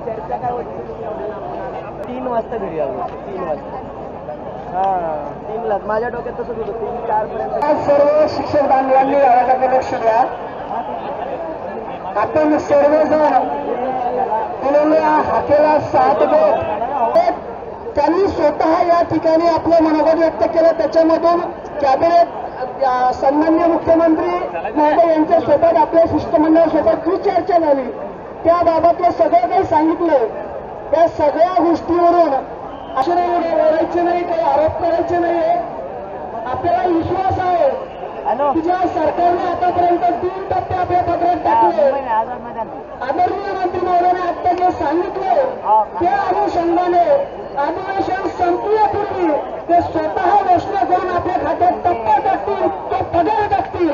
चर्चा काय होती 3 वाजता घरी आलो 3 वाजता 3ला माझ्या डोक्यात तसंच होतं 3-4 पर्यंत सर्व शिक्षक बांधवांनी आवाजाकडे लक्ष द्या आपण सर्वजण दिलेल्या हाकेला साथ देत त्यांनी स्वतः या ठिकाणी आपलं मनोगत व्यक्त केलं त्याच्यामधून कॅबिनेट सन्माननीय मुख्यमंत्री महोदय यांच्यासोबत आपल्या शिष्टमंडळासोबत जी चर्चा झाली त्याबाबतलं सगळं काही सांगितलं त्या सगळ्या गोष्टीवरून असे नाही बोलायचे नाही काही आरोप करायचे नाही आपल्याला विश्वास आहे की ज्या सरकारने आतापर्यंत 3% आपल्या पत्रात टाकले आदरणीय मंत्री महोदयाने आता जे सांगितले त्या अनुषंगाने अधिवेशन संपण्यापूर्वी ते स्वतः घोषणा करून आपल्या खात्यात टप्पा टाकतील तो पगार टाकतील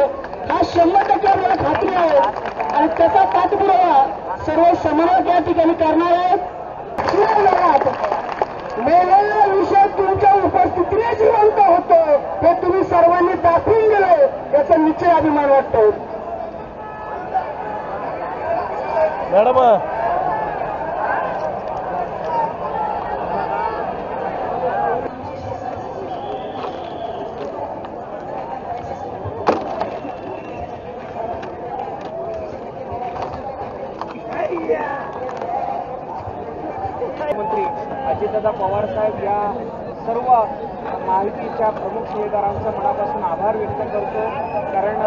हा 100% आपल्याला खात्री आहे आणि त्याचा पाठपुरावा सर्व समन्वयक या ठिकाणी करणार आहेत मेलेल्या विषय तुमच्या उपस्थितीने जिवंत होतो हे तुम्ही सर्वांनी दाखवून दिले याचा निश्चय अभिमान वाटतो मॅडम मंत्री अजितदादा पवार साहेब या सर्व माहितीच्या प्रमुख शिलेदारांचा मनापासून आभार व्यक्त करतो कारण